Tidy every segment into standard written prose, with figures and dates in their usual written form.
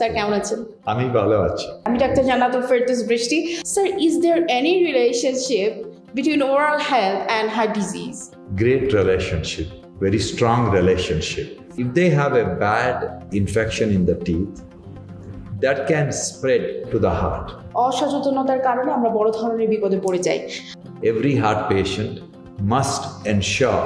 Sir কেমন আছেন? আমি ভালো আছি। আমি ডাক্তার জান্নাত ফেরদৌস বৃষ্টি। Sir, is there any relationship between oral health and heart disease? Great relationship, very strong relationship. If they have a bad infection in the teeth, that can spread to the heart. অসচেতনতার কারণে আমরা বড় ধরনের বিপদে পড়ে যাই। Every heart patient must ensure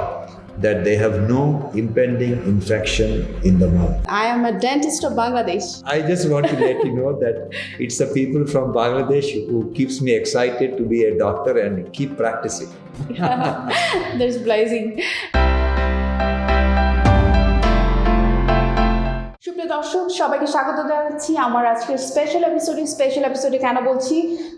that they have no impending infection in the mouth. I am a dentist of Bangladesh. I just want to let you know that it's the people from Bangladesh who keeps me excited to be a doctor and keep practicing. There's blazing. সুপ্রিয় দর্শক, সবাইকে স্বাগত জানাচ্ছি আমার আজকের special এপিসোডে কেন বলছি,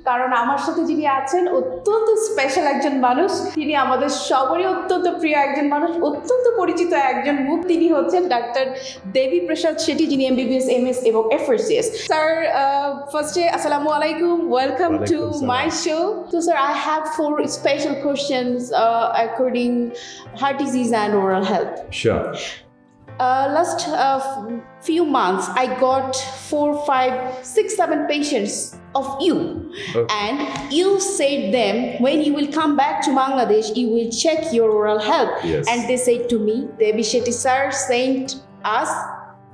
কারণ আমার সাথে যিনি আছেন অত্যন্ত স্পেশাল একজন মানুষ। তিনি আমাদের সবারই অত্যন্ত প্রিয় একজন মানুষ, অত্যন্ত পরিচিত একজন মুখ। তিনি হচ্ছেন ডাক্তার দেবী প্রসাদ শেট্টি, যিনি MBBS, MS এবং FRCS। স্যার, ফার্স্টে আসসালামু আলাইকুম, welcome to my show. So sir, I have 4 special questions according heart disease and oral health. Sure. Last few months, I got 4, 5, 6, 7 patients of you, and you said them when you will come back to Bangladesh, you will check your oral health. Yes. And they said to me, Devi Shetty sir sent us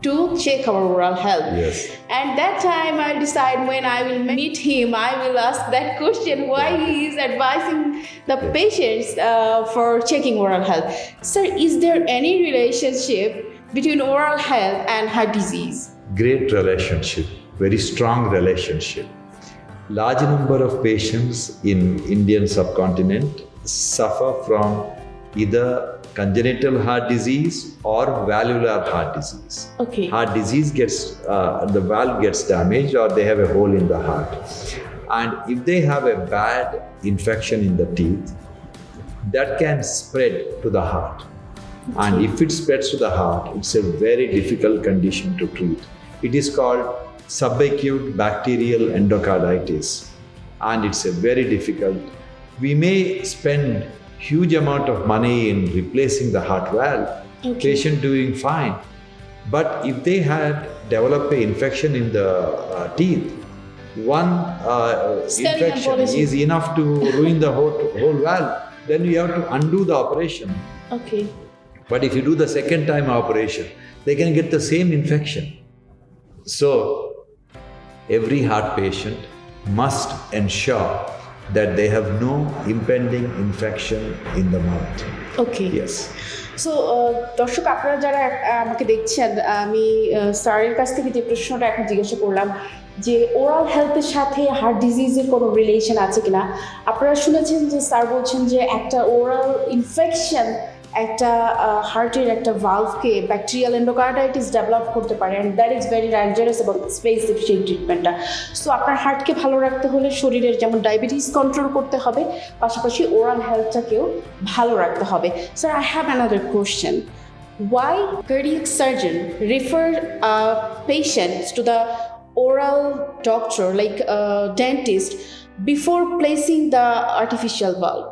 to check our oral health. Yes. And that time I decide when I will meet him, I will ask that question, why he is advising the patients for checking oral health. Sir, is there any relationship between oral health and heart disease? Great relationship, very strong relationship. Large number of patients in Indian subcontinent suffer from either congenital heart disease or valvular heart disease. Okay. Heart disease gets, the valve gets damaged or they have a hole in the heart. And if they have a bad infection in the teeth, that can spread to the heart. And if it spreads to the heart, it's a very difficult condition to treat. It is called subacute bacterial endocarditis, and it's a very difficult. We may spend huge amount of money in replacing the heart valve, patient doing fine. But if they had developed an infection in the teeth, one infection is enough to ruin the whole valve. Then you have to undo the operation. Okay. But if you do the second time operation, they can get the same infection. So, every heart patient must ensure that they have no impending infection in the mouth. Okay. Yes. So দর্শক, আপনারা যারা আমাকে দেখছেন, আমি স্যারের কাছ থেকে যে প্রশ্নটা এখন জিজ্ঞাসা করলাম যে ওরাল হেলথের সাথে হার্ট ডিজিজের কোনো রিলেশন আছে কিনা, আপনারা শুনেছেন যে স্যার বলছেন যে একটা ওরাল ইনফেকশন একটা হার্টের একটা ভালভকে ব্যাকটেরিয়াল এন্ডোকার্ডাইটিস ডেভেলপ করতে পারে, and that is very dangerous এবং এক্সপেন্সিভ সেই ট্রিটমেন্টটা। সো আপনার হার্টকে ভালো রাখতে হলে শরীরের যেমন ডায়াবেটিস কন্ট্রোল করতে হবে, পাশাপাশি ওরাল হেলথটাকেও ভালো রাখতে হবে। Sir, I have another question, why cardiac surgeon refer patients to the oral doctor like dentist before placing the artificial valve?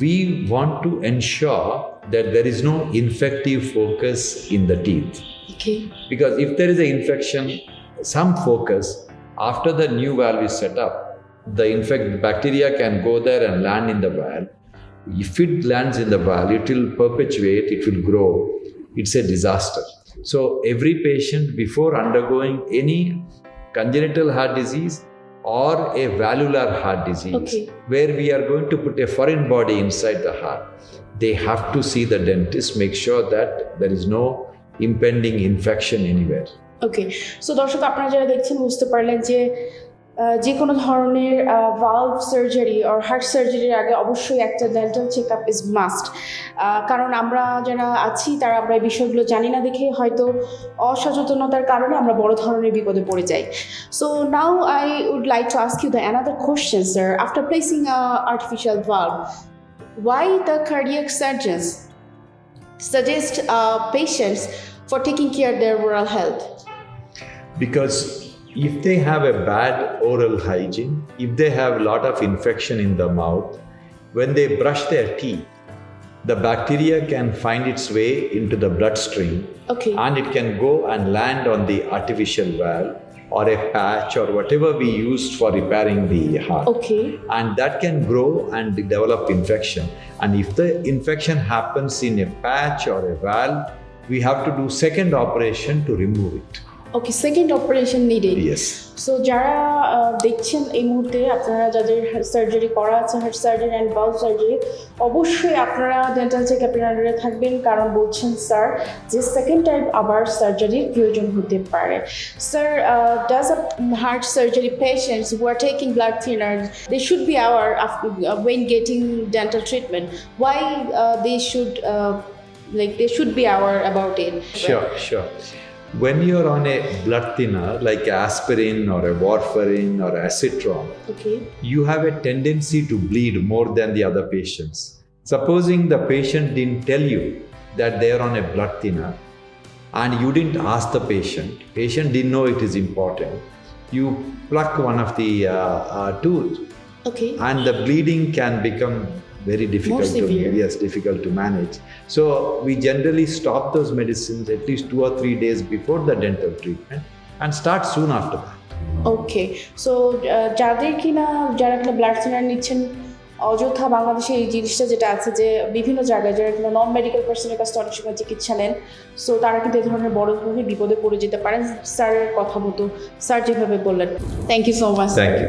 We want to ensure that there is no infective focus in the teeth. Okay. Because if there is an infection, some focus, after the new valve is set up, the bacteria can go there and land in the valve. If it lands in the valve, it will perpetuate, it will grow. It's a disaster. So every patient, before undergoing any congenital heart disease or a valvular heart disease, where we are going to put a foreign body inside the heart, they have to see the dentist, make sure that there is no impending infection anywhere. Okay. So দর্শক, আপনারা যারা দেখছেন বুঝতে পারলেন যে যে কোনো ধরনের ভালভ সার্জারি আর হার্ট সার্জারির আগে অবশ্যই একটা dental check up is must. কারণ আমরা যারা আছি তারা আমরা এই বিষয়গুলো জানি না দেখে হয়তো অসচেতনতার কারণে আমরা বড় ধরনের বিপদে পড়ে যাই। So now I would like to ask you the another question, sir. After placing artificial valve, why the cardiac surgeons suggest patients for taking care of their oral health? Because if they have a bad oral hygiene, if they have a lot of infection in the mouth, when they brush their teeth, the bacteria can find its way into the bloodstream Okay. and it can go and land on the artificial valve or a patch or whatever we used for repairing the heart. Okay. And that can grow and develop infection. And if the infection happens in a patch or a valve, we have to do second operation to remove it. Okay, second operation needed. Yes. So যারা দেখছেন এই মুহূর্তে, আপনারা যাদের surgery করা আছে, heart surgery and Baul surgery, অবশ্যই আপনারা ডেন্টাল চেক আপের আন্ডারে থাকবেন, কারণ বলছেন স্যার যে সেকেন্ড টাইম আবার সার্জারির প্রয়োজন হতে পারে। Sir, does a heart surgery patients who are taking blood thinner, they should be aware when getting dental treatment, why they should be aware about it? Sure. When you're on a blood thinner like aspirin or a warfarin or acetron, Okay. you have a tendency to bleed more than the other patients. Supposing the patient didn't tell you that they are on a blood thinner and you didn't ask the patient didn't know it is important. You pluck one of the tooth Okay. and the bleeding can become very difficult severe. difficult to manage. So we generally stop those medicines at least 2 or 3 days before the dental treatment and start soon after that. Okay, so যারা কিনা blood thinner নিচ্ছেন, অযথা বাংলাদেশে এই জিনিসটা যেটা আছে যে বিভিন্ন জায়গায় যারা কিনা নন মেডিকেল পার্সনের কাছে অনেক সময় চিকিৎসা নেন, সো তারা কিন্তু এই ধরনের বড় ধরনের বিপদে পড়ে যেতে পারেন স্যারের কথা মতো, স্যার যেভাবে বললেন। Thank you so much. Thank you.